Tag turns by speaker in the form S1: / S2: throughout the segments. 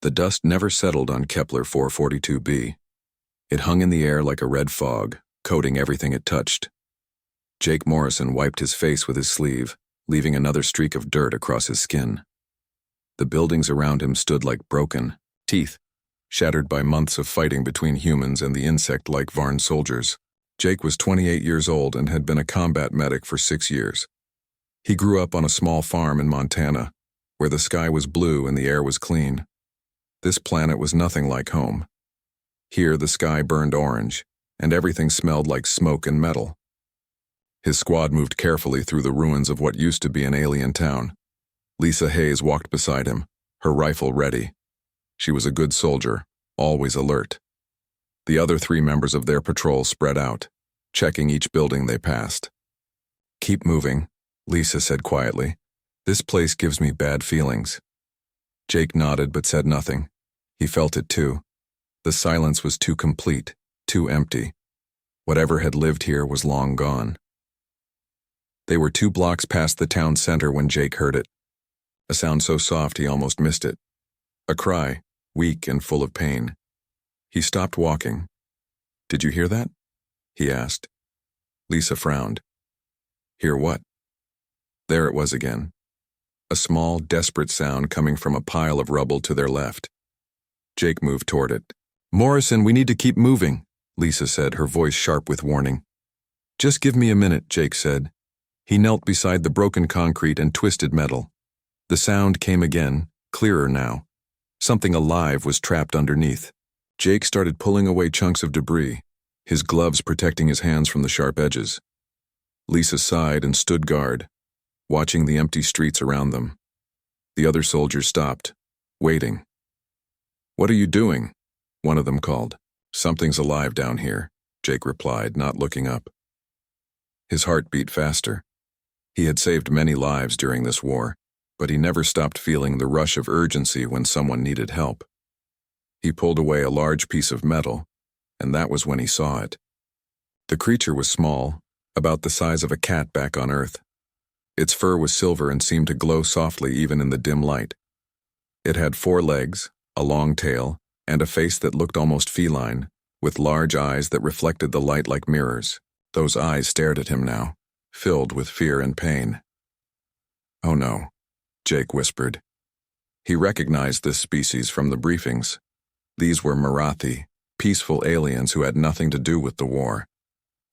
S1: The dust never settled on Kepler 442b. It hung in the air like a red fog, coating everything it touched. Jake Morrison wiped his face with his sleeve, leaving another streak of dirt across his skin. The buildings around him stood like broken teeth, shattered by months of fighting between humans and the insect-like Varn soldiers. Jake was 28 years old and had been a combat medic for 6 years. He grew up on a small farm in Montana, where the sky was blue and the air was clean. This planet was nothing like home. Here the sky burned orange, and everything smelled like smoke and metal. His squad moved carefully through the ruins of what used to be an alien town. Lisa Hayes walked beside him, her rifle ready. She was a good soldier, always alert. The other 3 members of their patrol spread out, checking each building they passed. "Keep moving," Lisa said quietly. "This place gives me bad feelings." Jake nodded but said nothing. He felt it too. The silence was too complete, too empty. Whatever had lived here was long gone. They were 2 blocks past the town center when Jake heard it. A sound so soft he almost missed it. A cry, weak and full of pain. He stopped walking. "Did you hear that?" he asked. Lisa frowned. "Hear what?" There it was again. A small, desperate sound coming from a pile of rubble to their left. Jake moved toward it. "Morrison, we need to keep moving," Lisa said, her voice sharp with warning. "Just give me a minute," Jake said. He knelt beside the broken concrete and twisted metal. The sound came again, clearer now. Something alive was trapped underneath. Jake started pulling away chunks of debris, his gloves protecting his hands from the sharp edges. Lisa sighed and stood guard, watching the empty streets around them. The other soldiers stopped, waiting. "What are you doing?" one of them called. "Something's alive down here," Jake replied, not looking up. His heart beat faster. He had saved many lives during this war, but he never stopped feeling the rush of urgency when someone needed help. He pulled away a large piece of metal, and that was when he saw it. The creature was small, about the size of a cat back on Earth. Its fur was silver and seemed to glow softly even in the dim light. It had 4 legs, a long tail, and a face that looked almost feline, with large eyes that reflected the light like mirrors. Those eyes stared at him now, filled with fear and pain. "Oh no," Jake whispered. He recognized this species from the briefings. These were Marathi, peaceful aliens who had nothing to do with the war.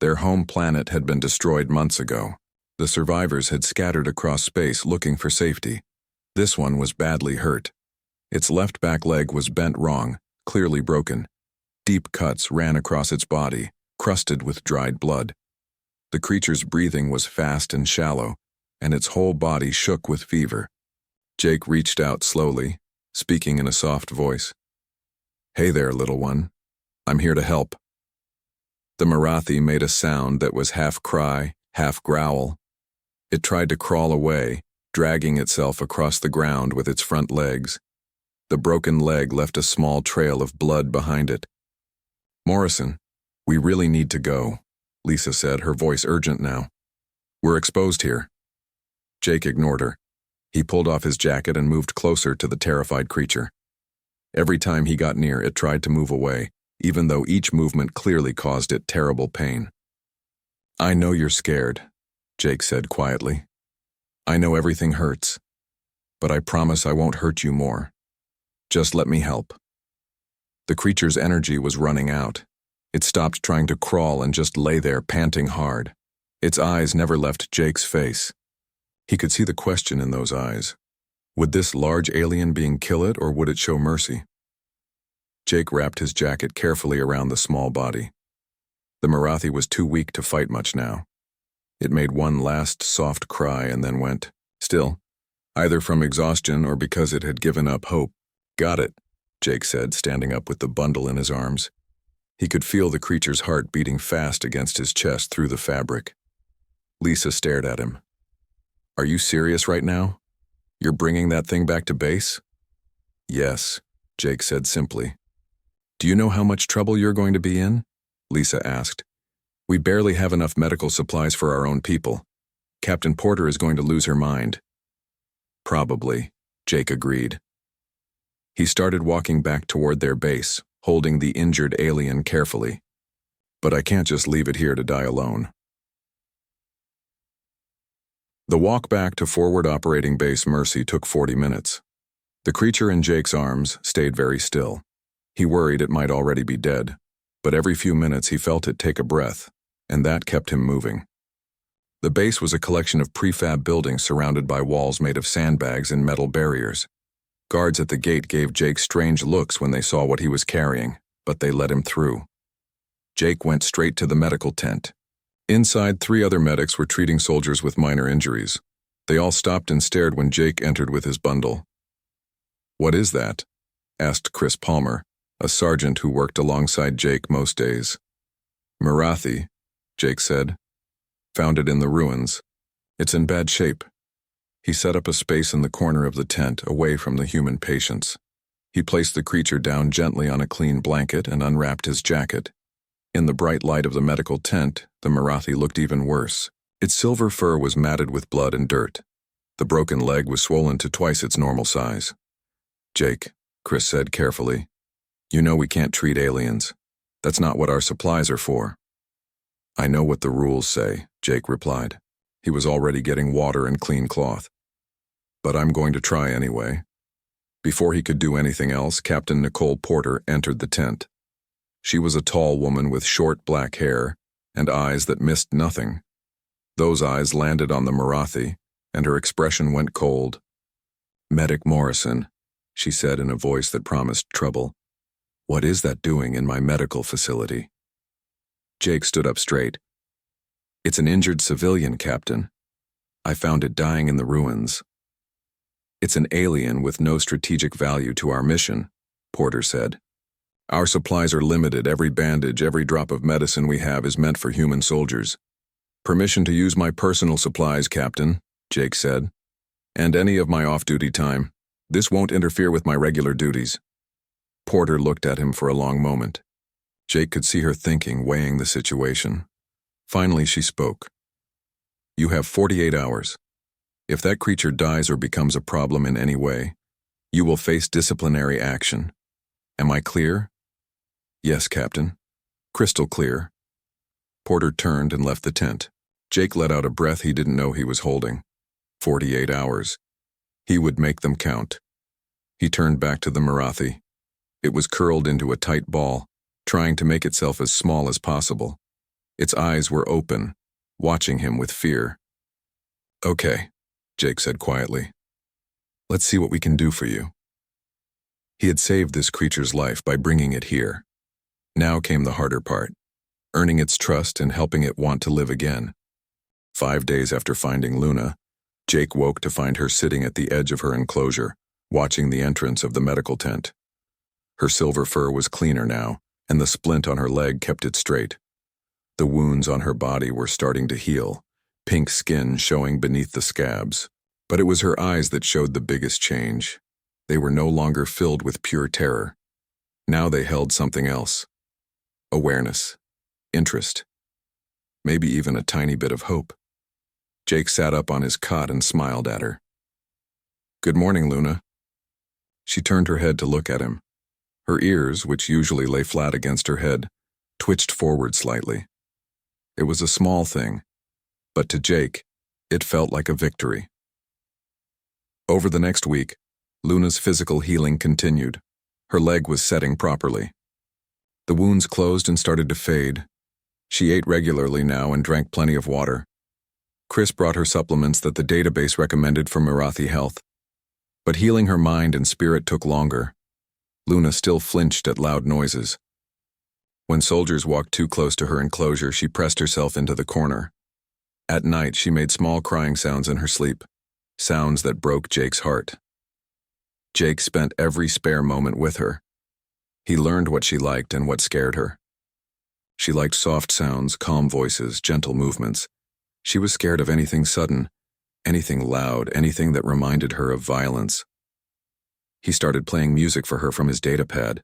S1: Their home planet had been destroyed months ago. The survivors had scattered across space looking for safety. This one was badly hurt. Its left back leg was bent wrong, clearly broken. Deep cuts ran across its body, crusted with dried blood. The creature's breathing was fast and shallow, and its whole body shook with fever. Jake reached out slowly, speaking in a soft voice. "Hey there, little one. I'm here to help." The Marathi made a sound that was half cry, half growl. It tried to crawl away, dragging itself across the ground with its front legs. The broken leg left a small trail of blood behind it. "Morrison, we really need to go," Lisa said, her voice urgent now. "We're exposed here." Jake ignored her. He pulled off his jacket and moved closer to the terrified creature. Every time he got near, it tried to move away, even though each movement clearly caused it terrible pain. "I know you're scared," Jake said quietly. "I know everything hurts, but I promise I won't hurt you more. Just let me help." The creature's energy was running out. It stopped trying to crawl and just lay there panting hard. Its eyes never left Jake's face. He could see the question in those eyes. Would this large alien being kill it, or would it show mercy? Jake wrapped his jacket carefully around the small body. The Marathi was too weak to fight much now. It made one last soft cry and then went still, either from exhaustion or because it had given up hope. "Got it," Jake said, standing up with the bundle in his arms. He could feel the creature's heart beating fast against his chest through the fabric. Lisa stared at him. "Are you serious right now? You're bringing that thing back to base?" "Yes," Jake said simply. "Do you know how much trouble you're going to be in?" Lisa asked. "We barely have enough medical supplies for our own people. Captain Porter is going to lose her mind." "Probably," Jake agreed. He started walking back toward their base, holding the injured alien carefully. But I can't just leave it here to die alone. The walk back to forward operating base Mercy took 40 minutes. The creature in Jake's arms stayed very still. He worried it might already be dead, but every few minutes he felt it take a breath, and that kept him moving. The base was a collection of prefab buildings surrounded by walls made of sandbags and metal barriers. Guards at the gate gave Jake strange looks when they saw what he was carrying, but they let him through. Jake went straight to the medical tent. Inside, 3 other medics were treating soldiers with minor injuries. They all stopped and stared when Jake entered with his bundle. "What is that?" asked Chris Palmer, a sergeant who worked alongside Jake most days. "Marathi," Jake said. "Found it in the ruins. It's in bad shape." He set up a space in the corner of the tent, away from the human patients. He placed the creature down gently on a clean blanket and unwrapped his jacket. In the bright light of the medical tent, the Marathi looked even worse. Its silver fur was matted with blood and dirt. The broken leg was swollen to twice its normal size. "Jake," Chris said carefully, "you know we can't treat aliens. That's not what our supplies are for." "I know what the rules say," Jake replied. He was already getting water and clean cloth. "But I'm going to try anyway." Before he could do anything else, Captain Nicole Porter entered the tent. She was a tall woman with short black hair and eyes that missed nothing. Those eyes landed on the Marathi, and her expression went cold. "Medic Morrison," she said in a voice that promised trouble. "What is that doing in my medical facility?" Jake stood up straight. "It's an injured civilian, Captain. I found it dying in the ruins." "It's an alien with no strategic value to our mission," Porter said. "Our supplies are limited. Every bandage, every drop of medicine we have is meant for human soldiers." "Permission to use my personal supplies, Captain," Jake said. "And any of my off-duty time. This won't interfere with my regular duties." Porter looked at him for a long moment. Jake could see her thinking, weighing the situation. Finally, she spoke. "You have 48 hours. If that creature dies or becomes a problem in any way, you will face disciplinary action. Am I clear?" "Yes, Captain. Crystal clear." Porter turned and left the tent. Jake let out a breath he didn't know he was holding. 48 hours. He would make them count. He turned back to the Marathi. It was curled into a tight ball, trying to make itself as small as possible. Its eyes were open, watching him with fear. "Okay," Jake said quietly. "Let's see what we can do for you." He had saved this creature's life by bringing it here. Now came the harder part, earning its trust and helping it want to live again. 5 days after finding Luna, Jake woke to find her sitting at the edge of her enclosure, watching the entrance of the medical tent. Her silver fur was cleaner now, and the splint on her leg kept it straight. The wounds on her body were starting to heal, pink skin showing beneath the scabs. But it was her eyes that showed the biggest change. They were no longer filled with pure terror. Now they held something else. Awareness, interest, maybe even a tiny bit of hope. Jake sat up on his cot and smiled at her. "Good morning, Luna." She turned her head to look at him. Her ears, which usually lay flat against her head, twitched forward slightly. It was a small thing, but to Jake, it felt like a victory. Over the next week, Luna's physical healing continued. Her leg was setting properly. The wounds closed and started to fade. She ate regularly now and drank plenty of water. Chris brought her supplements that the database recommended for Marathi health. But healing her mind and spirit took longer. Luna still flinched at loud noises. When soldiers walked too close to her enclosure, she pressed herself into the corner. At night, she made small crying sounds in her sleep, sounds that broke Jake's heart. Jake spent every spare moment with her. He learned what she liked and what scared her. She liked soft sounds, calm voices, gentle movements. She was scared of anything sudden, anything loud, anything that reminded her of violence. He started playing music for her from his datapad.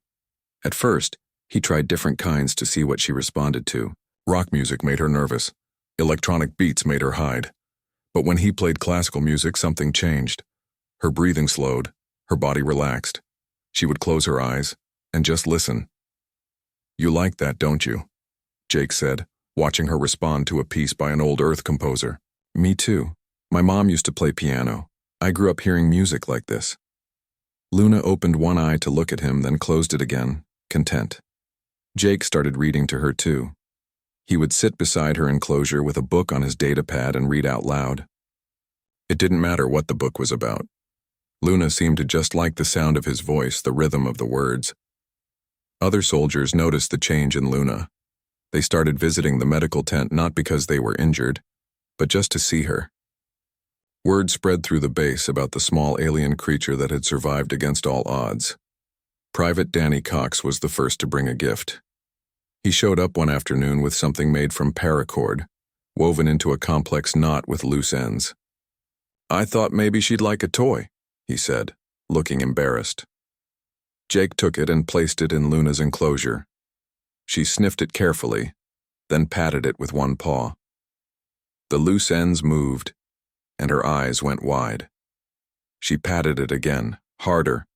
S1: At first, he tried different kinds to see what she responded to. Rock music made her nervous. Electronic beats made her hide. But when he played classical music, something changed. Her breathing slowed. Her body relaxed. She would close her eyes and just listen. "You like that, don't you?" Jake said, watching her respond to a piece by an old Earth composer. "Me too. My mom used to play piano. I grew up hearing music like this." Luna opened one eye to look at him, then closed it again, content. Jake started reading to her too. He would sit beside her enclosure with a book on his datapad and read out loud. It didn't matter what the book was about. Luna seemed to just like the sound of his voice, the rhythm of the words. Other soldiers noticed the change in Luna. They started visiting the medical tent not because they were injured, but just to see her. Word spread through the base about the small alien creature that had survived against all odds. Private Danny Cox was the first to bring a gift. He showed up one afternoon with something made from paracord, woven into a complex knot with loose ends. "I thought maybe she'd like a toy," he said, looking embarrassed. Jake took it and placed it in Luna's enclosure. She sniffed it carefully, then patted it with one paw. The loose ends moved, and her eyes went wide. She patted it again, harder.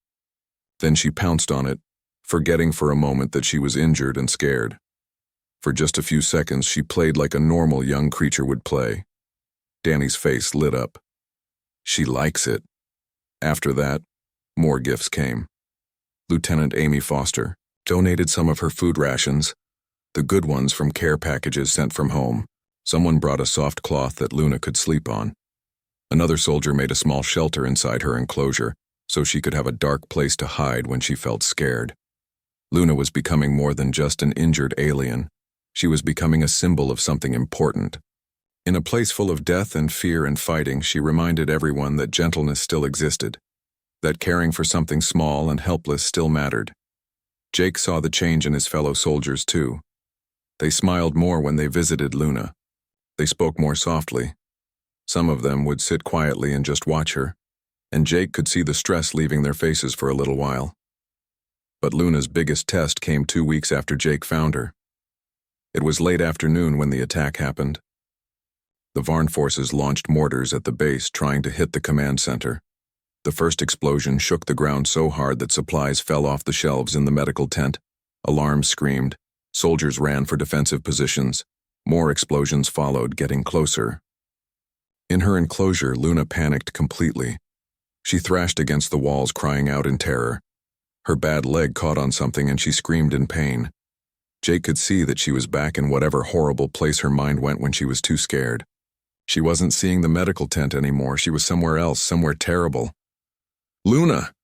S1: Then she pounced on it, forgetting for a moment that she was injured and scared. For just a few seconds, she played like a normal young creature would play. Danny's face lit up. "She likes it." After that, more gifts came. Lieutenant Amy Foster donated some of her food rations, the good ones from care packages sent from home. Someone brought a soft cloth that Luna could sleep on. Another soldier made a small shelter inside her enclosure, so she could have a dark place to hide when she felt scared. Luna was becoming more than just an injured alien. She was becoming a symbol of something important. In a place full of death and fear and fighting, she reminded everyone that gentleness still existed, that caring for something small and helpless still mattered. Jake saw the change in his fellow soldiers too. They smiled more when they visited Luna. They spoke more softly. Some of them would sit quietly and just watch her, and Jake could see the stress leaving their faces for a little while. But Luna's biggest test came 2 weeks after Jake found her. It was late afternoon when the attack happened. The Varn forces launched mortars at the base, trying to hit the command center. The first explosion shook the ground so hard that supplies fell off the shelves in the medical tent. Alarms screamed. Soldiers ran for defensive positions. More explosions followed, getting closer. In her enclosure, Luna panicked completely. She thrashed against the walls, crying out in terror. Her bad leg caught on something and she screamed in pain. Jake could see that she was back in whatever horrible place her mind went when she was too scared. She wasn't seeing the medical tent anymore. She was somewhere else, somewhere terrible. "Luna!"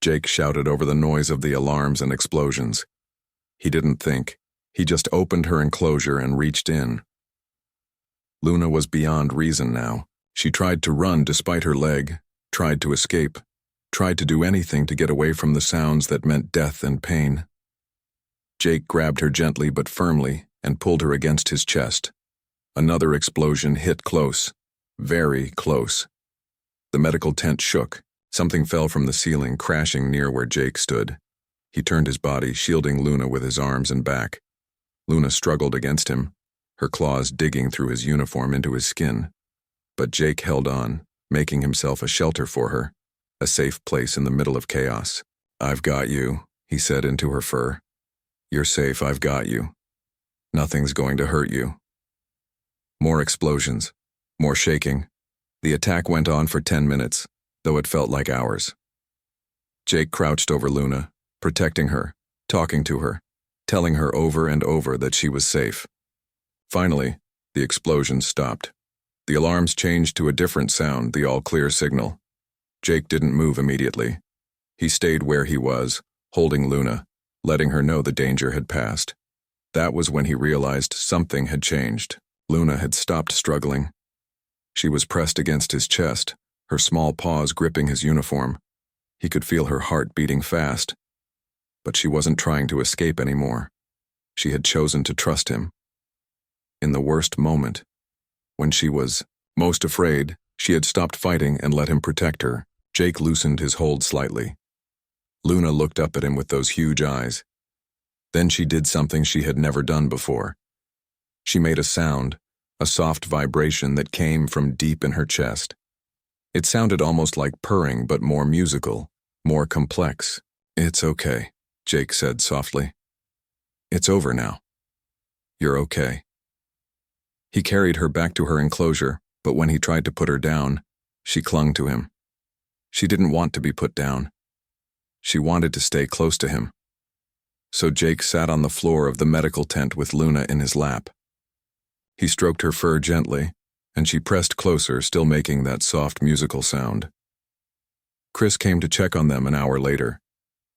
S1: Jake shouted over the noise of the alarms and explosions. He didn't think. He just opened her enclosure and reached in. Luna was beyond reason now. She tried to run despite her leg, tried to escape, tried to do anything to get away from the sounds that meant death and pain. Jake grabbed her gently but firmly and pulled her against his chest. Another explosion hit close, very close. The medical tent shook. Something fell from the ceiling, crashing near where Jake stood. He turned his body, shielding Luna with his arms and back. Luna struggled against him, her claws digging through his uniform into his skin. But Jake held on, making himself a shelter for her, a safe place in the middle of chaos. "I've got you," he said into her fur. "You're safe, I've got you. Nothing's going to hurt you." More explosions, more shaking. The attack went on for 10 minutes, though it felt like hours. Jake crouched over Luna, protecting her, talking to her, telling her over and over that she was safe. Finally, the explosions stopped. The alarms changed to a different sound, the all-clear signal. Jake didn't move immediately. He stayed where he was, holding Luna, letting her know the danger had passed. That was when he realized something had changed. Luna had stopped struggling. She was pressed against his chest, her small paws gripping his uniform. He could feel her heart beating fast. But she wasn't trying to escape anymore. She had chosen to trust him. In the worst moment, when she was most afraid, she had stopped fighting and let him protect her. Jake loosened his hold slightly. Luna looked up at him with those huge eyes. Then she did something she had never done before. She made a sound, a soft vibration that came from deep in her chest. It sounded almost like purring, but more musical, more complex. It's okay, Jake said softly. It's over now. You're okay. He carried her back to her enclosure, but when he tried to put her down, she clung to him. She didn't want to be put down. She wanted to stay close to him. So Jake sat on the floor of the medical tent with Luna in his lap. He stroked her fur gently, and she pressed closer, still making that soft musical sound. Chris came to check on them an hour later.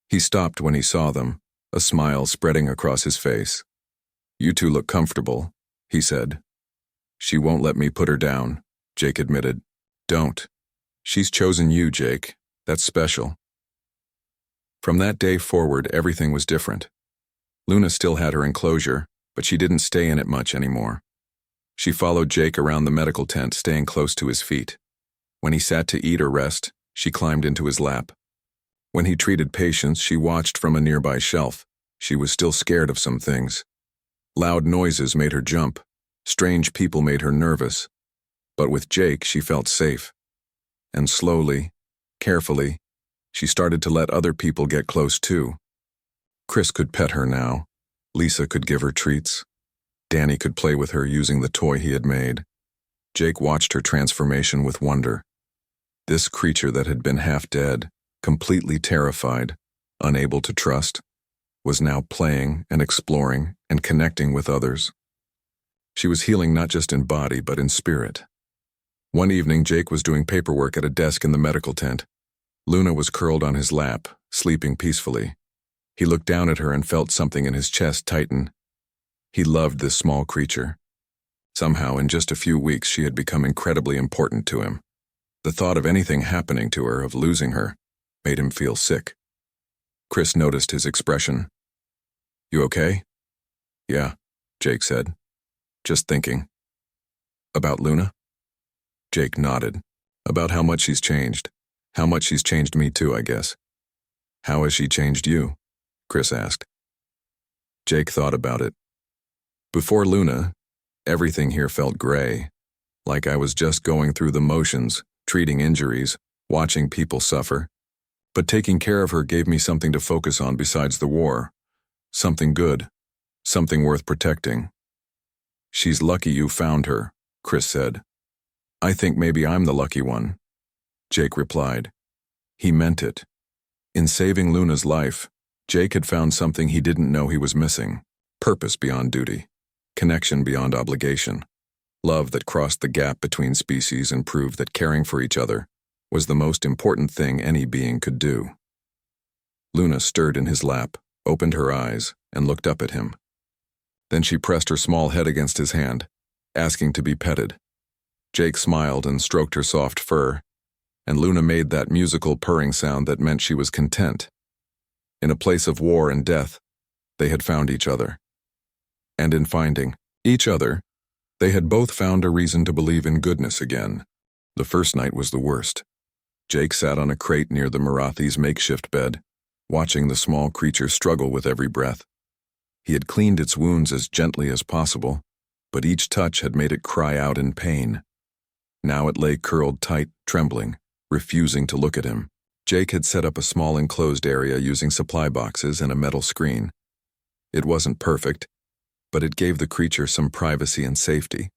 S1: He stopped when he saw them, a smile spreading across his face. You two look comfortable, he said. She won't let me put her down, Jake admitted. Don't. She's chosen you, Jake. That's special. From that day forward, everything was different. Luna still had her enclosure, but she didn't stay in it much anymore. She followed Jake around the medical tent, staying close to his feet. When he sat to eat or rest, she climbed into his lap. When he treated patients, she watched from a nearby shelf. She was still scared of some things. Loud noises made her jump. Strange people made her nervous. But with Jake, she felt safe. And slowly, carefully, she started to let other people get close too. Chris could pet her now. Lisa could give her treats. Danny could play with her using the toy he had made. Jake watched her transformation with wonder. This creature that had been half dead, completely terrified, unable to trust, was now playing and exploring and connecting with others. She was healing not just in body but in spirit. One evening, Jake was doing paperwork at a desk in the medical tent. Luna was curled on his lap, sleeping peacefully. He looked down at her and felt something in his chest tighten. He loved this small creature. Somehow, in just a few weeks, she had become incredibly important to him. The thought of anything happening to her, of losing her, made him feel sick. Chris noticed his expression. You okay? Yeah, Jake said. Just thinking. About Luna? Jake nodded. About how much she's changed. How much she's changed me too, I guess. How has she changed you? Chris asked. Jake thought about it. Before Luna, everything here felt gray, like I was just going through the motions, treating injuries, watching people suffer. But taking care of her gave me something to focus on besides the war. Something good. Something worth protecting. She's lucky you found her, Chris said. I think maybe I'm the lucky one, Jake replied. He meant it. In saving Luna's life, Jake had found something he didn't know he was missing. Purpose beyond duty. Connection beyond obligation. Love that crossed the gap between species and proved that caring for each other was the most important thing any being could do. Luna stirred in his lap, opened her eyes, and looked up at him. Then she pressed her small head against his hand, asking to be petted. Jake smiled and stroked her soft fur, and Luna made that musical purring sound that meant she was content. In a place of war and death, they had found each other. And in finding each other, they had both found a reason to believe in goodness again. The first night was the worst. Jake sat on a crate near the Marathi's makeshift bed, watching the small creature struggle with every breath. He had cleaned its wounds as gently as possible, but each touch had made it cry out in pain. Now it lay curled tight, trembling, refusing to look at him. Jake had set up a small enclosed area using supply boxes and a metal screen. It wasn't perfect, but it gave the creature some privacy and safety.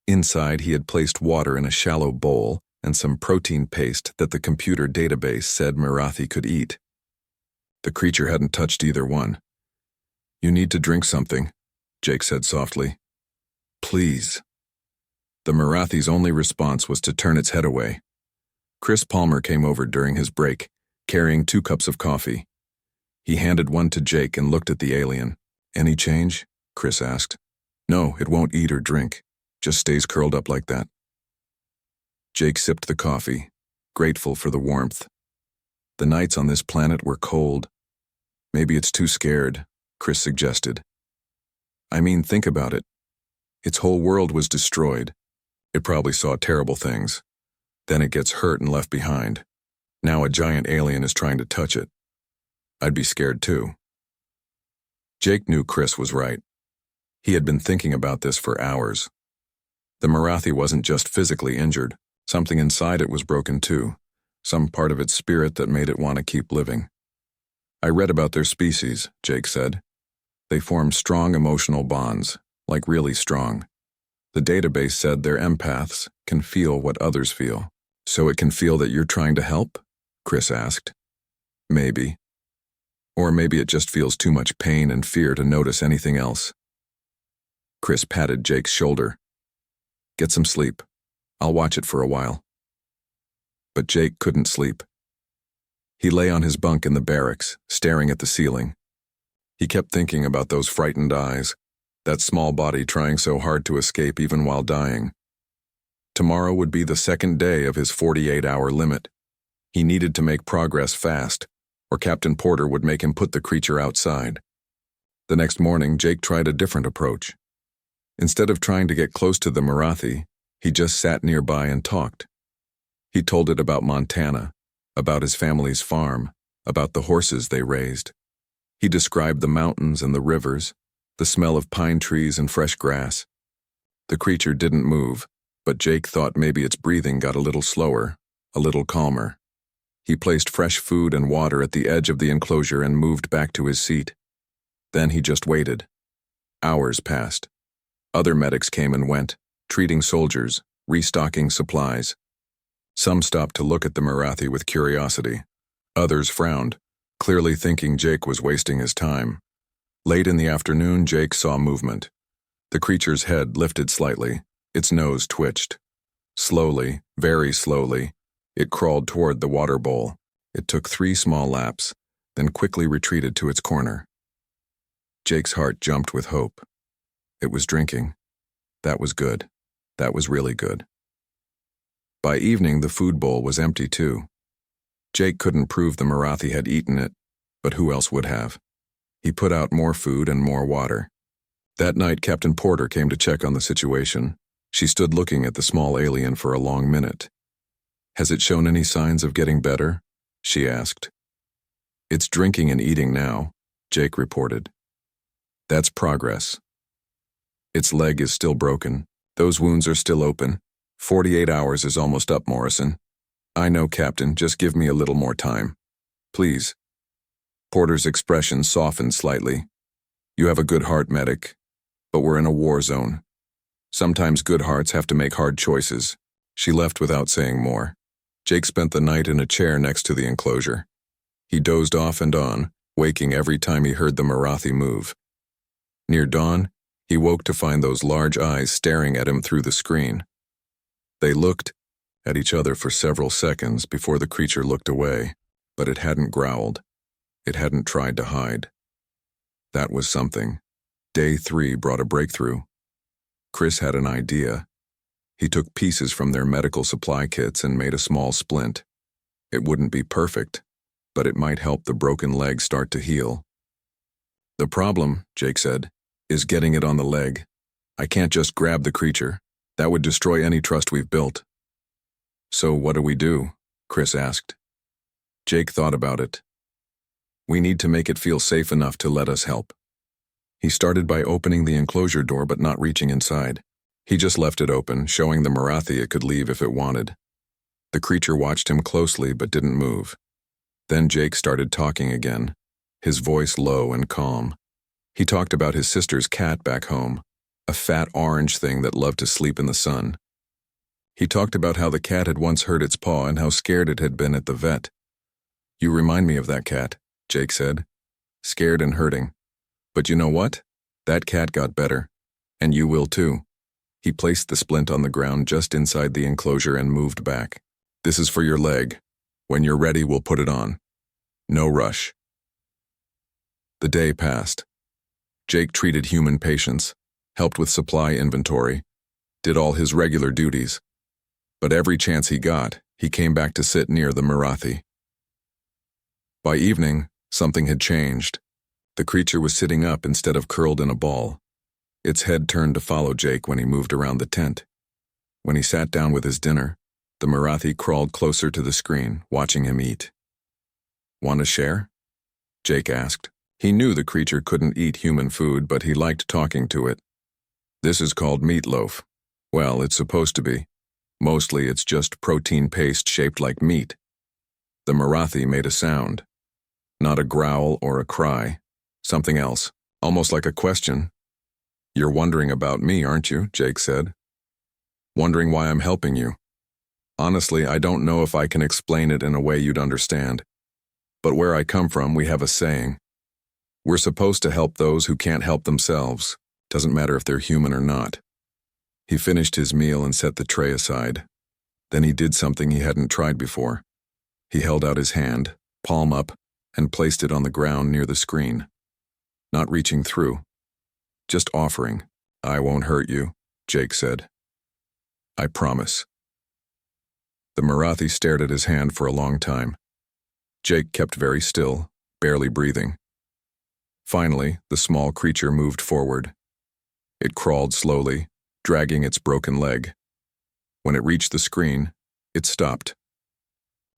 S1: Inside, he had placed water in a shallow bowl and some protein paste that the computer database said Marathi could eat. The creature hadn't touched either one. You need to drink something, Jake said softly. Please. The Marathi's only response was to turn its head away. Chris Palmer came over during his break, carrying 2 cups of coffee. He handed one to Jake and looked at the alien. Any change? Chris asked. No, it won't eat or drink. Just stays curled up like that. Jake sipped the coffee, grateful for the warmth. The nights on this planet were cold. Maybe it's too scared, Chris suggested. I mean, think about it. Its whole world was destroyed. It probably saw terrible things. Then it gets hurt and left behind. Now a giant alien is trying to touch it. I'd be scared too. Jake knew Chris was right. He had been thinking about this for hours. The Marathi wasn't just physically injured. Something inside it was broken too. Some part of its spirit that made it want to keep living. I read about their species, Jake said. They form strong emotional bonds, like really strong. The database said they're empaths, can feel what others feel. So it can feel that you're trying to help? Chris asked. Maybe. Or maybe it just feels too much pain and fear to notice anything else. Chris patted Jake's shoulder. Get some sleep. I'll watch it for a while. But Jake couldn't sleep. He lay on his bunk in the barracks, staring at the ceiling. He kept thinking about those frightened eyes, that small body trying so hard to escape even while dying. Tomorrow would be the second day of his 48-hour limit. He needed to make progress fast, or Captain Porter would make him put the creature outside. The next morning, Jake tried a different approach. Instead of trying to get close to the Marathi, he just sat nearby and talked. He told it about Montana, about his family's farm, about the horses they raised. He described the mountains and the rivers, the smell of pine trees and fresh grass. The creature didn't move, but Jake thought maybe its breathing got a little slower, a little calmer. He placed fresh food and water at the edge of the enclosure and moved back to his seat. Then he just waited. Hours passed. Other medics came and went, treating soldiers, restocking supplies. Some stopped to look at the Marathi with curiosity. Others frowned, clearly thinking Jake was wasting his time. Late in the afternoon, Jake saw movement. The creature's head lifted slightly, its nose twitched. Slowly, very slowly, it crawled toward the water bowl. It took 3 small laps, then quickly retreated to its corner. Jake's heart jumped with hope. It was drinking. That was good. That was really good. By evening, the food bowl was empty too. Jake couldn't prove the Marathi had eaten it, but who else would have? He put out more food and more water. That night, Captain Porter came to check on the situation. She stood looking at the small alien for a long minute. Has it shown any signs of getting better? She asked. It's drinking and eating now, Jake reported. That's progress. Its leg is still broken. Those wounds are still open. 48 hours is almost up, Morrison. I know, Captain, just give me a little more time. Please. Porter's expression softened slightly. You have a good heart, medic, but we're in a war zone. Sometimes good hearts have to make hard choices. She left without saying more. Jake spent the night in a chair next to the enclosure. He dozed off and on, waking every time he heard the Marathi move. Near dawn, he woke to find those large eyes staring at him through the screen. They looked at each other for several seconds before the creature looked away, but it hadn't growled. It hadn't tried to hide. That was something. Day 3 brought a breakthrough. Chris had an idea. He took pieces from their medical supply kits and made a small splint. It wouldn't be perfect, but it might help the broken leg start to heal. The problem, Jake said, is getting it on the leg. I can't just grab the creature. That would destroy any trust we've built. So what do we do? Chris asked. Jake thought about it. We need to make it feel safe enough to let us help. He started by opening the enclosure door but not reaching inside. He just left it open, showing the Marathi it could leave if it wanted. The creature watched him closely but didn't move. Then Jake started talking again, his voice low and calm. He talked about his sister's cat back home, a fat orange thing that loved to sleep in the sun. He talked about how the cat had once hurt its paw and how scared it had been at the vet. You remind me of that cat, Jake said. Scared and hurting. But you know what? That cat got better. And you will too. He placed the splint on the ground just inside the enclosure and moved back. This is for your leg. When you're ready, we'll put it on. No rush. The day passed. Jake treated human patients, helped with supply inventory, did all his regular duties. But every chance he got, he came back to sit near the Marathi. By evening, something had changed. The creature was sitting up instead of curled in a ball. Its head turned to follow Jake when he moved around the tent. When he sat down with his dinner, the Marathi crawled closer to the screen, watching him eat. Want to share? Jake asked. He knew the creature couldn't eat human food, but he liked talking to it. This is called meatloaf. Well, it's supposed to be. Mostly it's just protein paste shaped like meat. The Marathi made a sound. Not a growl or a cry. Something else, almost like a question. "You're wondering about me, aren't you?" Jake said. "Wondering why I'm helping you. Honestly, I don't know if I can explain it in a way you'd understand. But where I come from, we have a saying. We're supposed to help those who can't help themselves. Doesn't matter if they're human or not." He finished his meal and set the tray aside. Then he did something he hadn't tried before. He held out his hand, palm up, and placed it on the ground near the screen. Not reaching through. Just offering. "I won't hurt you," Jake said. "I promise." The Marathi stared at his hand for a long time. Jake kept very still, barely breathing. Finally, the small creature moved forward. It crawled slowly, dragging its broken leg. When it reached the screen, it stopped.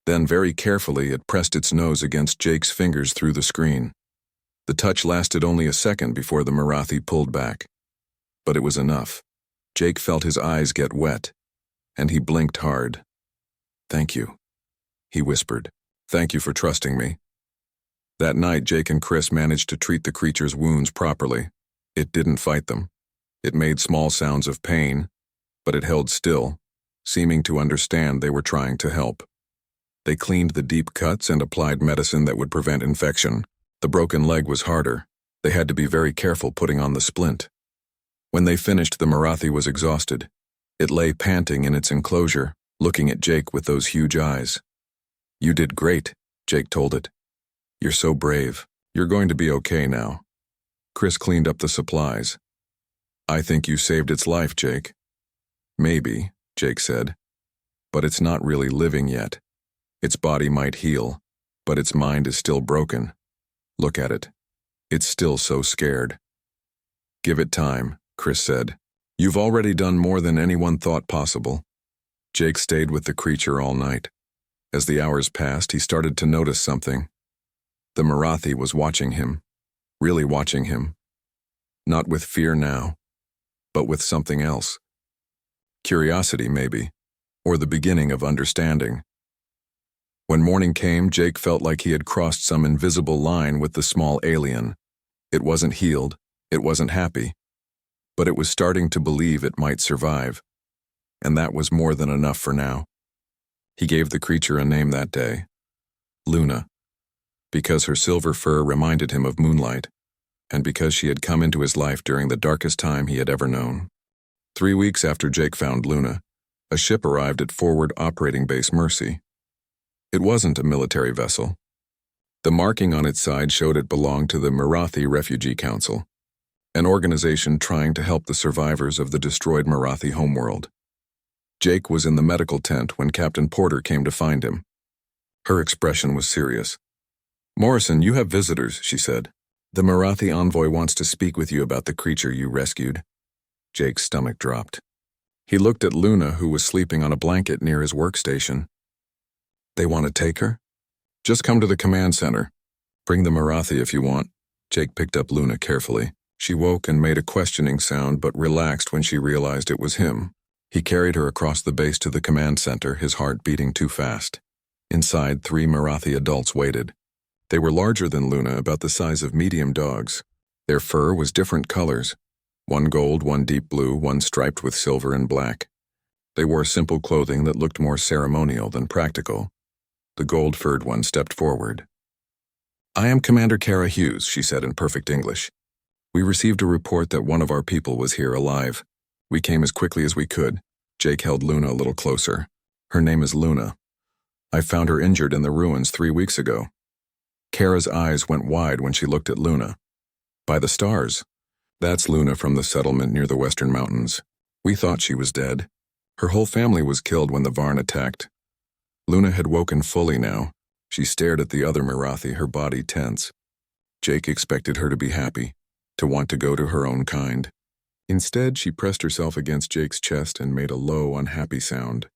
S1: Then, very carefully, it pressed its nose against Jake's fingers through the screen. The touch lasted only a second before the Marathi pulled back. But it was enough. Jake felt his eyes get wet, and he blinked hard. "Thank you," he whispered. "Thank you for trusting me." That night, Jake and Chris managed to treat the creature's wounds properly. It didn't fight them. It made small sounds of pain, but it held still, seeming to understand they were trying to help. They cleaned the deep cuts and applied medicine that would prevent infection. The broken leg was harder. They had to be very careful putting on the splint. When they finished, the Marathi was exhausted. It lay panting in its enclosure, looking at Jake with those huge eyes. "You did great," Jake told it. "You're so brave. You're going to be okay now." Chris cleaned up the supplies. "I think you saved its life, Jake." "Maybe," Jake said. "But it's not really living yet. Its body might heal, but its mind is still broken. Look at it. It's still so scared." "Give it time," Chris said. "You've already done more than anyone thought possible." Jake stayed with the creature all night. As the hours passed, he started to notice something. The Marathi was watching him, really watching him. Not with fear now, but with something else. Curiosity, maybe, or the beginning of understanding. When morning came, Jake felt like he had crossed some invisible line with the small alien. It wasn't healed, it wasn't happy, but it was starting to believe it might survive. And that was more than enough for now. He gave the creature a name that day, Luna, because her silver fur reminded him of moonlight, and because she had come into his life during the darkest time he had ever known. 3 weeks after Jake found Luna, a ship arrived at Forward Operating Base Mercy. It wasn't a military vessel. The marking on its side showed it belonged to the Marathi Refugee Council, an organization trying to help the survivors of the destroyed Marathi homeworld. Jake was in the medical tent when Captain Porter came to find him. Her expression was serious. "Morrison, you have visitors," she said. "The Marathi envoy wants to speak with you about the creature you rescued." Jake's stomach dropped. He looked at Luna, who was sleeping on a blanket near his workstation. "They want to take her?" "Just come to the command center. Bring the Marathi if you want." Jake picked up Luna carefully. She woke and made a questioning sound but relaxed when she realized it was him. He carried her across the base to the command center, his heart beating too fast. Inside, 3 Marathi adults waited. They were larger than Luna, about the size of medium dogs. Their fur was different colors. One gold, one deep blue, one striped with silver and black. They wore simple clothing that looked more ceremonial than practical. The gold-furred one stepped forward. "I am Commander Kara Hughes," she said in perfect English. "We received a report that one of our people was here alive. We came as quickly as we could." Jake held Luna a little closer. "Her name is Luna. I found her injured in the ruins 3 weeks ago." Kara's eyes went wide when she looked at Luna. "By the stars. That's Luna from the settlement near the Western Mountains. We thought she was dead. Her whole family was killed when the Varn attacked." Luna had woken fully now. She stared at the other Marathi, her body tense. Jake expected her to be happy, to want to go to her own kind. Instead, she pressed herself against Jake's chest and made a low, unhappy sound.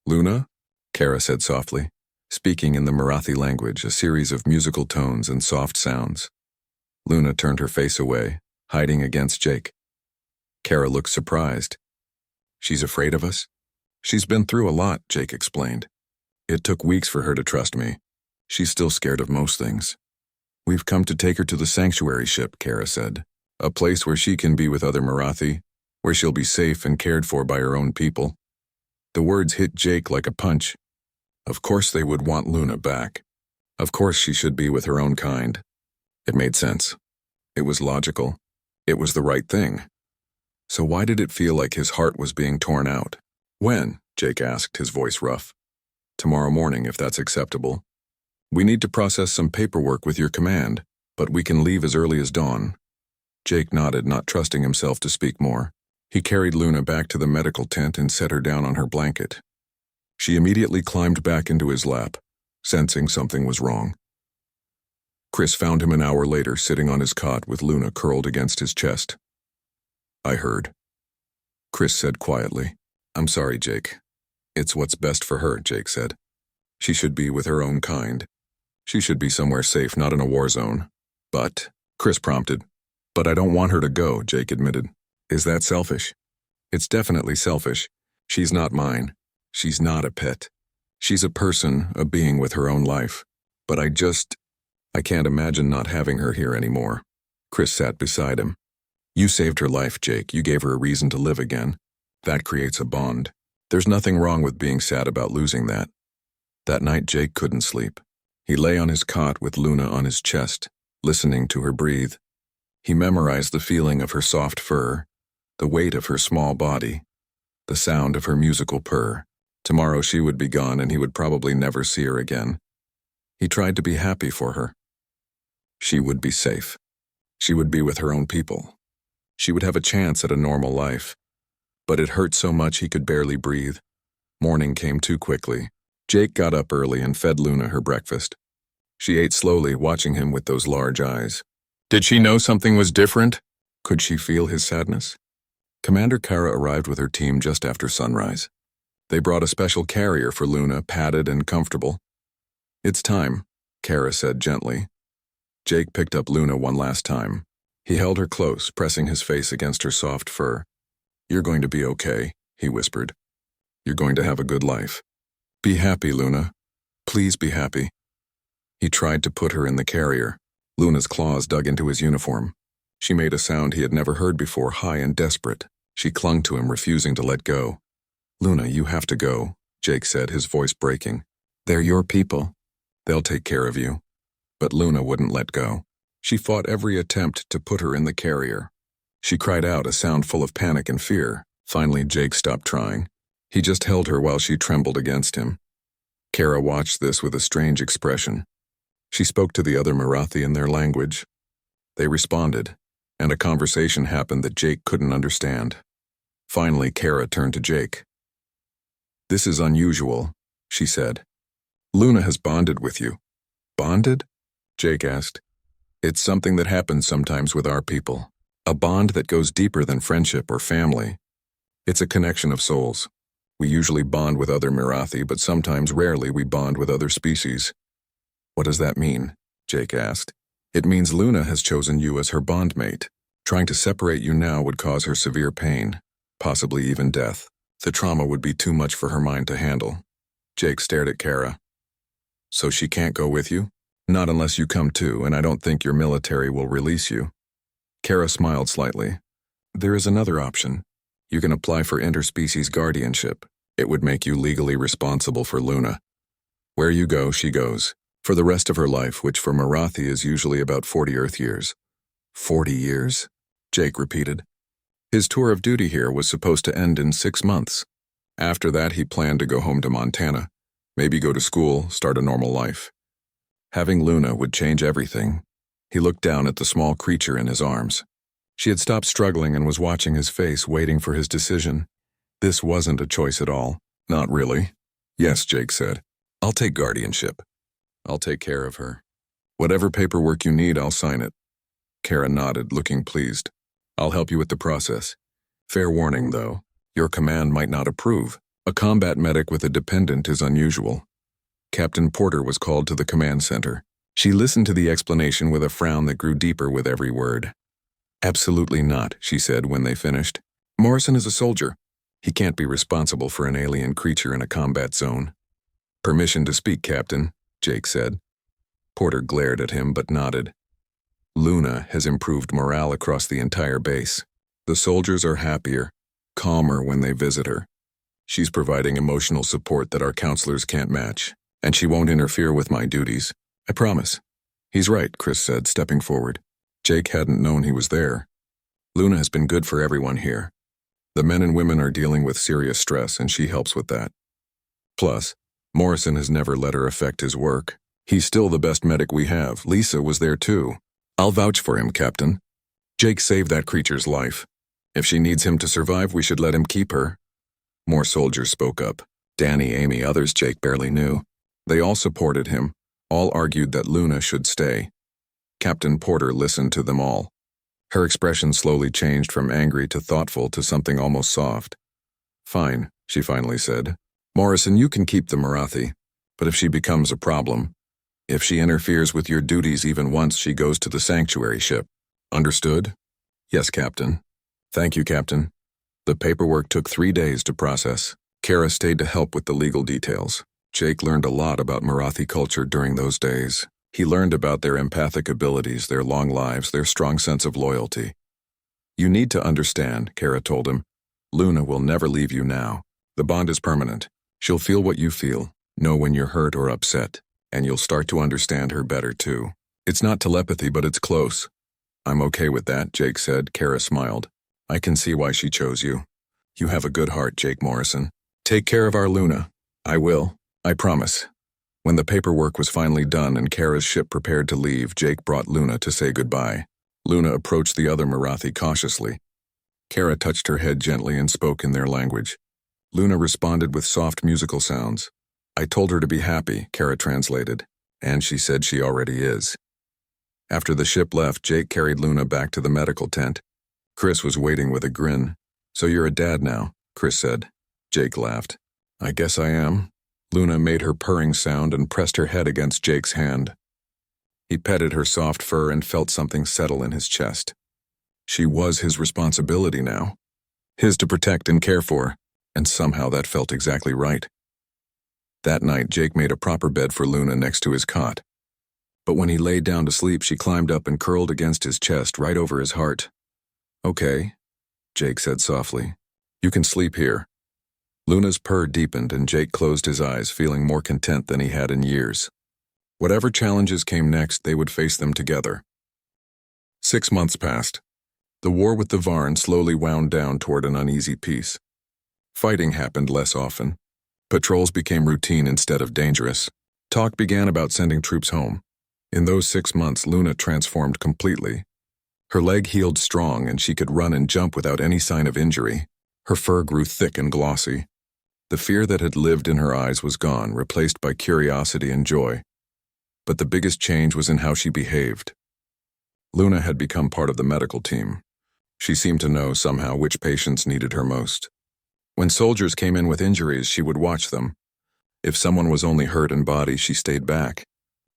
S1: "Luna?" Kara said softly, speaking in the Marathi language, a series of musical tones and soft sounds. Luna turned her face away, hiding against Jake. Kara looked surprised. "She's afraid of us?" "She's been through a lot," Jake explained. "It took weeks for her to trust me. She's still scared of most things." We've come to take her to the sanctuary ship, Kara said. A place where she can be with other Marathi, where she'll be safe and cared for by her own people. The words hit Jake like a punch. Of course they would want Luna back. Of course she should be with her own kind. It made sense. It was logical. It was the right thing. So why did it feel like his heart was being torn out? When? Jake asked, his voice rough. Tomorrow morning, if that's acceptable. We need to process some paperwork with your command, but we can leave as early as dawn. Jake nodded, not trusting himself to speak more. He carried Luna back to the medical tent and set her down on her blanket. She immediately climbed back into his lap, sensing something was wrong. Chris found him an hour later sitting on his cot with Luna curled against his chest. I heard. Chris said quietly. I'm sorry, Jake. It's what's best for her, Jake said. She should be with her own kind. She should be somewhere safe, not in a war zone. But, Chris prompted. But I don't want her to go, Jake admitted. Is that selfish? It's definitely selfish. She's not mine. She's not a pet. She's a person, a being with her own life. But I can't imagine not having her here anymore. Chris sat beside him. You saved her life, Jake. You gave her a reason to live again. That creates a bond. There's nothing wrong with being sad about losing that. That night, Jake couldn't sleep. He lay on his cot with Luna on his chest, listening to her breathe. He memorized the feeling of her soft fur, the weight of her small body, the sound of her musical purr. Tomorrow she would be gone and he would probably never see her again. He tried to be happy for her. She would be safe. She would be with her own people. She would have a chance at a normal life. But it hurt so much he could barely breathe. Morning came too quickly. Jake got up early and fed Luna her breakfast. She ate slowly, watching him with those large eyes. Did she know something was different? Could she feel his sadness? Commander Kara arrived with her team just after sunrise. They brought a special carrier for Luna, padded and comfortable. It's time, Kara said gently. Jake picked up Luna one last time. He held her close, pressing his face against her soft fur. You're going to be okay, he whispered. You're going to have a good life. Be happy, Luna. Please be happy. He tried to put her in the carrier. Luna's claws dug into his uniform. She made a sound he had never heard before, high and desperate. She clung to him, refusing to let go. Luna, you have to go, Jake said, his voice breaking. They're your people. They'll take care of you. But Luna wouldn't let go. She fought every attempt to put her in the carrier. She cried out, a sound full of panic and fear. Finally, Jake stopped trying. He just held her while she trembled against him. Kara watched this with a strange expression. She spoke to the other Marathi in their language. They responded, and a conversation happened that Jake couldn't understand. Finally, Kara turned to Jake. This is unusual, she said. Luna has bonded with you. Bonded? Jake asked. It's something that happens sometimes with our people. A bond that goes deeper than friendship or family. It's a connection of souls. We usually bond with other Marathi, but sometimes, rarely, we bond with other species. What does that mean? Jake asked. It means Luna has chosen you as her bondmate. Trying to separate you now would cause her severe pain, possibly even death. The trauma would be too much for her mind to handle. Jake stared at Kara. So she can't go with you? Not unless you come too, and I don't think your military will release you. Kara smiled slightly. There is another option. You can apply for interspecies guardianship. It would make you legally responsible for Luna. Where you go, she goes. For the rest of her life, which for Marathi is usually about 40 Earth years. 40 years? Jake repeated. His tour of duty here was supposed to end in 6 months. After that, he planned to go home to Montana. Maybe go to school, start a normal life. Having Luna would change everything. He looked down at the small creature in his arms. She had stopped struggling and was watching his face, waiting for his decision. This wasn't a choice at all. Not really. Yes, Jake said. I'll take guardianship. I'll take care of her. Whatever paperwork you need, I'll sign it. Kara nodded, looking pleased. I'll help you with the process. Fair warning, though. Your command might not approve. A combat medic with a dependent is unusual. Captain Porter was called to the command center. She listened to the explanation with a frown that grew deeper with every word. Absolutely not, she said when they finished. Morrison is a soldier. He can't be responsible for an alien creature in a combat zone. Permission to speak, Captain, Jake said. Porter glared at him but nodded. Luna has improved morale across the entire base. The soldiers are happier, calmer when they visit her. She's providing emotional support that our counselors can't match, and she won't interfere with my duties. I promise. He's right, Chris said, stepping forward. Jake hadn't known he was there. Luna has been good for everyone here. The men and women are dealing with serious stress, and she helps with that. Plus, Morrison has never let her affect his work. He's still the best medic we have. Lisa was there too. I'll vouch for him, Captain. Jake saved that creature's life. If she needs him to survive, we should let him keep her. More soldiers spoke up. Danny, Amy, others Jake barely knew. They all supported him. All argued that Luna should stay. Captain Porter listened to them all. Her expression slowly changed from angry to thoughtful to something almost soft. Fine, she finally said. Morrison, you can keep the Marathi, but if she becomes a problem, if she interferes with your duties even once, she goes to the sanctuary ship. Understood? Yes, Captain. Thank you, Captain. The paperwork took 3 days to process. Kara stayed to help with the legal details. Jake learned a lot about Marathi culture during those days. He learned about their empathic abilities, their long lives, their strong sense of loyalty. You need to understand, Kara told him. Luna will never leave you now. The bond is permanent. She'll feel what you feel, know when you're hurt or upset, and you'll start to understand her better too. It's not telepathy, but it's close. I'm okay with that, Jake said. Kara smiled. I can see why she chose you. You have a good heart, Jake Morrison. Take care of our Luna. I will. I promise. When the paperwork was finally done and Kara's ship prepared to leave, Jake brought Luna to say goodbye. Luna approached the other Marathi cautiously. Kara touched her head gently and spoke in their language. Luna responded with soft musical sounds. I told her to be happy, Kara translated, and she said she already is. After the ship left, Jake carried Luna back to the medical tent. Chris was waiting with a grin. So you're a dad now, Chris said. Jake laughed. I guess I am. Luna made her purring sound and pressed her head against Jake's hand. He petted her soft fur and felt something settle in his chest. She was his responsibility now. His to protect and care for, and somehow that felt exactly right. That night, Jake made a proper bed for Luna next to his cot. But when he laid down to sleep, she climbed up and curled against his chest right over his heart. Okay, Jake said softly. You can sleep here. Luna's purr deepened and Jake closed his eyes, feeling more content than he had in years. Whatever challenges came next, they would face them together. 6 months passed. The war with the Varn slowly wound down toward an uneasy peace. Fighting happened less often. Patrols became routine instead of dangerous. Talk began about sending troops home. In those 6 months, Luna transformed completely. Her leg healed strong and she could run and jump without any sign of injury. Her fur grew thick and glossy. The fear that had lived in her eyes was gone, replaced by curiosity and joy. But the biggest change was in how she behaved. Luna had become part of the medical team. She seemed to know somehow which patients needed her most. When soldiers came in with injuries, she would watch them. If someone was only hurt in body, she stayed back.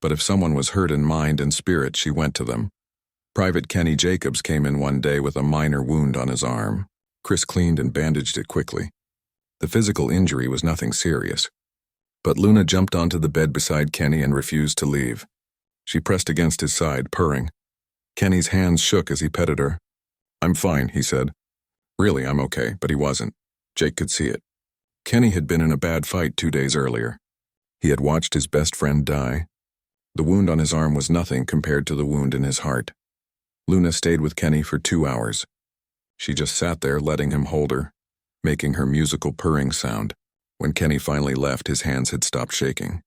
S1: But if someone was hurt in mind and spirit, she went to them. Private Kenny Jacobs came in one day with a minor wound on his arm. Chris cleaned and bandaged it quickly. The physical injury was nothing serious. But Luna jumped onto the bed beside Kenny and refused to leave. She pressed against his side, purring. Kenny's hands shook as he petted her. I'm fine, he said. Really, I'm okay, but he wasn't. Jake could see it. Kenny had been in a bad fight 2 days earlier. He had watched his best friend die. The wound on his arm was nothing compared to the wound in his heart. Luna stayed with Kenny for 2 hours. She just sat there letting him hold her, making her musical purring sound. When Kenny finally left, his hands had stopped shaking.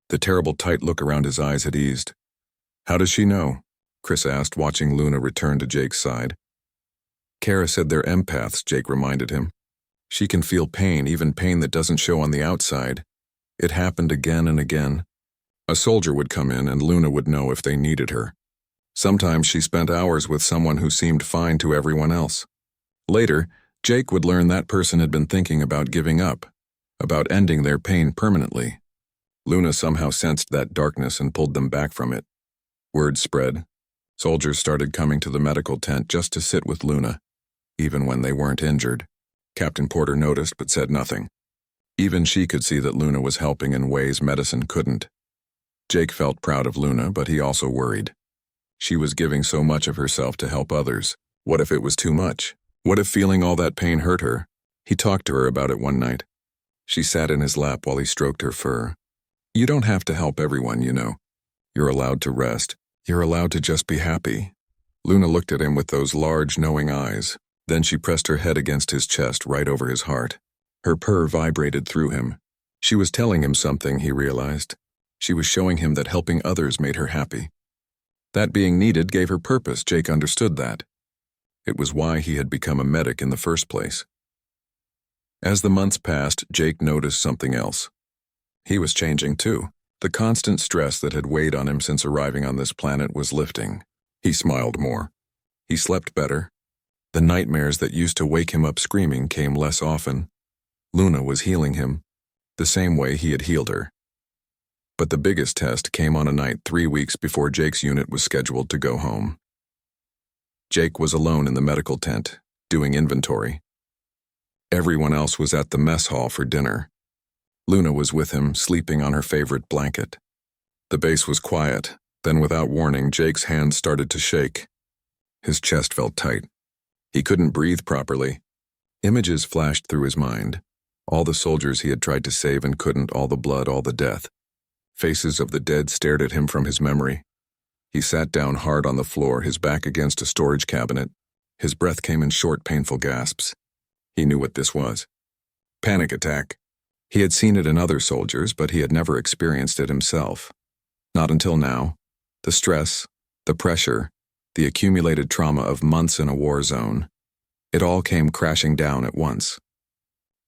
S1: The terrible tight look around his eyes had eased. How does she know? Chris asked, watching Luna return to Jake's side. Kara said they're empaths, Jake reminded him. She can feel pain, even pain that doesn't show on the outside. It happened again and again. A soldier would come in and Luna would know if they needed her. Sometimes she spent hours with someone who seemed fine to everyone else. Later, Jake would learn that person had been thinking about giving up, about ending their pain permanently. Luna somehow sensed that darkness and pulled them back from it. Word spread. Soldiers started coming to the medical tent just to sit with Luna, even when they weren't injured. Captain Porter noticed but said nothing. Even she could see that Luna was helping in ways medicine couldn't. Jake felt proud of Luna, but he also worried. She was giving so much of herself to help others. What if it was too much? What if feeling all that pain hurt her? He talked to her about it one night. She sat in his lap while he stroked her fur. You don't have to help everyone, you know. You're allowed to rest. You're allowed to just be happy. Luna looked at him with those large, knowing eyes. Then she pressed her head against his chest right over his heart. Her purr vibrated through him. She was telling him something, he realized. She was showing him that helping others made her happy. That being needed gave her purpose. Jake understood that. It was why he had become a medic in the first place. As the months passed, Jake noticed something else. He was changing too. The constant stress that had weighed on him since arriving on this planet was lifting. He smiled more. He slept better. The nightmares that used to wake him up screaming came less often. Luna was healing him, the same way he had healed her. But the biggest test came on a night 3 weeks before Jake's unit was scheduled to go home. Jake was alone in the medical tent, doing inventory. Everyone else was at the mess hall for dinner. Luna was with him, sleeping on her favorite blanket. The base was quiet. Then, without warning, Jake's hands started to shake. His chest felt tight. He couldn't breathe properly. Images flashed through his mind. All the soldiers he had tried to save and couldn't, all the blood, all the death. Faces of the dead stared at him from his memory. He sat down hard on the floor, his back against a storage cabinet. His breath came in short, painful gasps. He knew what this was. Panic attack. He had seen it in other soldiers, but he had never experienced it himself. Not until now. The stress, the pressure, the accumulated trauma of months in a war zone. It all came crashing down at once.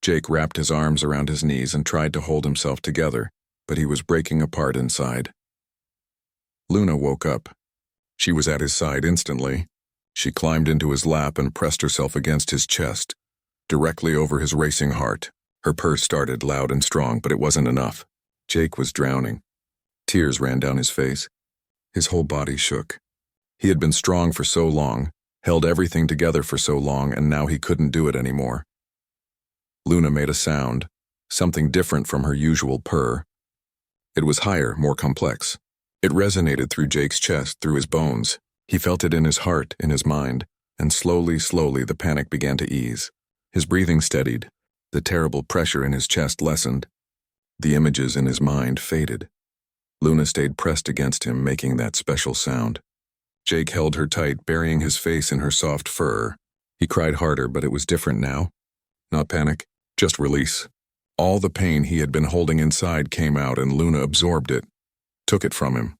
S1: Jake wrapped his arms around his knees and tried to hold himself together, but he was breaking apart inside. Luna woke up. She was at his side instantly. She climbed into his lap and pressed herself against his chest, directly over his racing heart. Her purr started loud and strong, but it wasn't enough. Jake was drowning. Tears ran down his face. His whole body shook. He had been strong for so long, held everything together for so long, and now he couldn't do it anymore. Luna made a sound, something different from her usual purr. It was higher, more complex. It resonated through Jake's chest, through his bones. He felt it in his heart, in his mind, and slowly, the panic began to ease. His breathing steadied. The terrible pressure in his chest lessened. The images in his mind faded. Luna stayed pressed against him, making that special sound. Jake held her tight, burying his face in her soft fur. He cried harder, but it was different now. Not panic, just release. All the pain he had been holding inside came out, and Luna absorbed it, took it from him.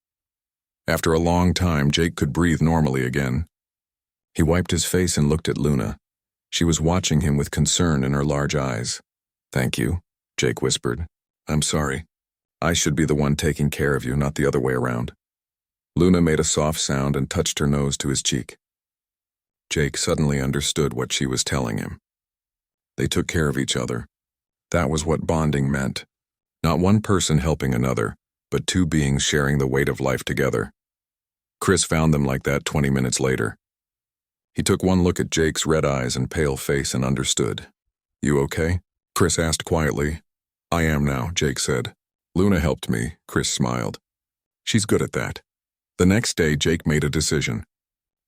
S1: After a long time, Jake could breathe normally again. He wiped his face and looked at Luna. She was watching him with concern in her large eyes. "Thank you," Jake whispered. "I'm sorry. I should be the one taking care of you, not the other way around." Luna made a soft sound and touched her nose to his cheek. Jake suddenly understood what she was telling him. They took care of each other. That was what bonding meant. Not one person helping another, but two beings sharing the weight of life together. Chris found them like that 20 minutes later. He took one look at Jake's red eyes and pale face and understood. "You okay?" Chris asked quietly. "I am now," Jake said. "Luna helped me," Chris smiled. "She's good at that." The next day, Jake made a decision.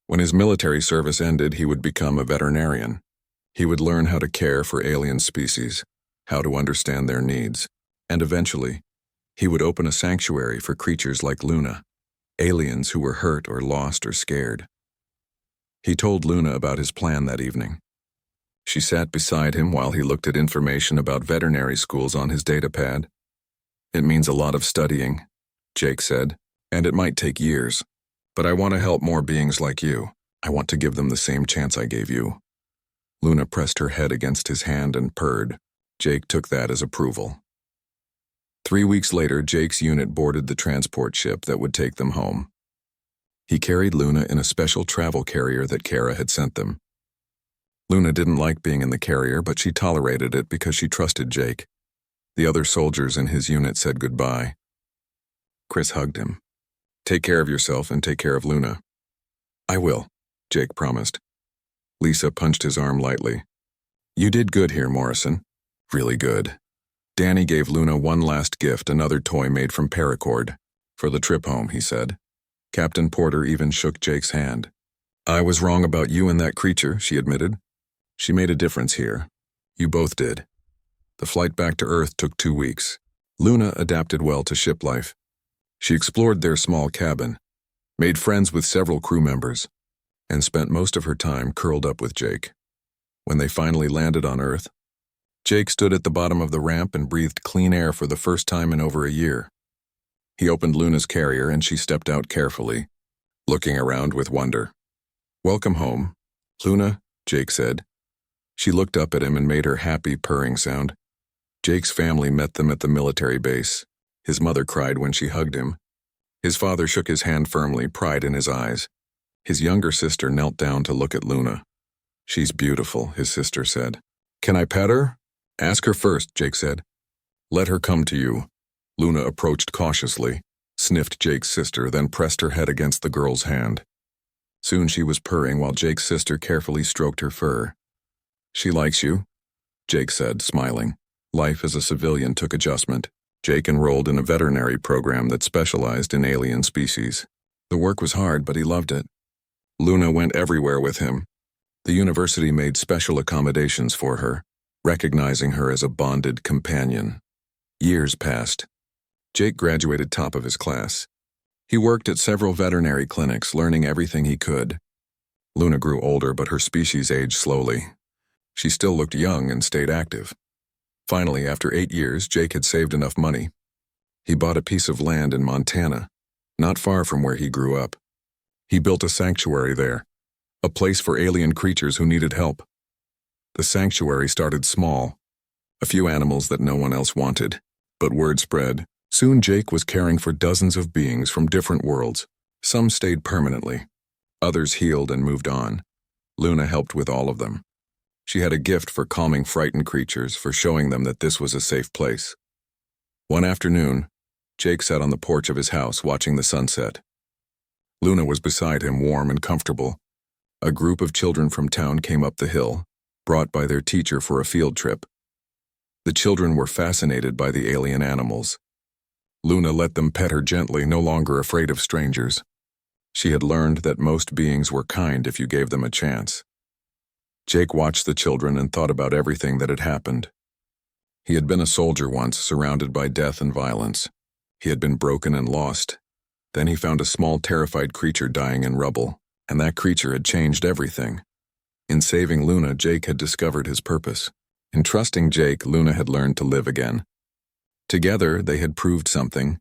S1: When his military service ended, he would become a veterinarian. He would learn how to care for alien species, how to understand their needs, and eventually, he would open a sanctuary for creatures like Luna, aliens who were hurt or lost or scared. He told Luna about his plan that evening. She sat beside him while he looked at information about veterinary schools on his datapad. "It means a lot of studying," Jake said, "and it might take years. But I want to help more beings like you. I want to give them the same chance I gave you." Luna pressed her head against his hand and purred. Jake took that as approval. 3 weeks later, Jake's unit boarded the transport ship that would take them home. He carried Luna in a special travel carrier that Kara had sent them. Luna didn't like being in the carrier, but she tolerated it because she trusted Jake. The other soldiers in his unit said goodbye. Chris hugged him. "Take care of yourself and take care of Luna." "I will," Jake promised. Lisa punched his arm lightly. "You did good here, Morrison. Really good." Danny gave Luna one last gift, another toy made from paracord. "For the trip home," he said. Captain Porter even shook Jake's hand. "I was wrong about you and that creature," she admitted. "She made a difference here. You both did." The flight back to Earth took 2 weeks. Luna adapted well to ship life. She explored their small cabin, made friends with several crew members, and spent most of her time curled up with Jake. When they finally landed on Earth, Jake stood at the bottom of the ramp and breathed clean air for the first time in over a year. He opened Luna's carrier and she stepped out carefully, looking around with wonder. "Welcome home, Luna," Jake said. She looked up at him and made her happy purring sound. Jake's family met them at the military base. His mother cried when she hugged him. His father shook his hand firmly, pride in his eyes. His younger sister knelt down to look at Luna. "She's beautiful," his sister said. "Can I pet her?" "Ask her first," Jake said. "Let her come to you." Luna approached cautiously, sniffed Jake's sister, then pressed her head against the girl's hand. Soon she was purring while Jake's sister carefully stroked her fur. "She likes you," Jake said, smiling. Life as a civilian took adjustment. Jake enrolled in a veterinary program that specialized in alien species. The work was hard, but he loved it. Luna went everywhere with him. The university made special accommodations for her, recognizing her as a bonded companion. Years passed. Jake graduated top of his class. He worked at several veterinary clinics, learning everything he could. Luna grew older, but her species aged slowly. She still looked young and stayed active. Finally, after 8 years, Jake had saved enough money. He bought a piece of land in Montana, not far from where he grew up. He built a sanctuary there, a place for alien creatures who needed help. The sanctuary started small, a few animals that no one else wanted, but word spread. Soon Jake was caring for dozens of beings from different worlds. Some stayed permanently. Others healed and moved on. Luna helped with all of them. She had a gift for calming frightened creatures, for showing them that this was a safe place. One afternoon, Jake sat on the porch of his house watching the sunset. Luna was beside him, warm and comfortable. A group of children from town came up the hill, brought by their teacher for a field trip. The children were fascinated by the alien animals. Luna let them pet her gently, no longer afraid of strangers. She had learned that most beings were kind if you gave them a chance. Jake watched the children and thought about everything that had happened. He had been a soldier once, surrounded by death and violence. He had been broken and lost. Then he found a small, terrified creature dying in rubble, and that creature had changed everything. In saving Luna, Jake had discovered his purpose. In trusting Jake, Luna had learned to live again. Together, they had proved something.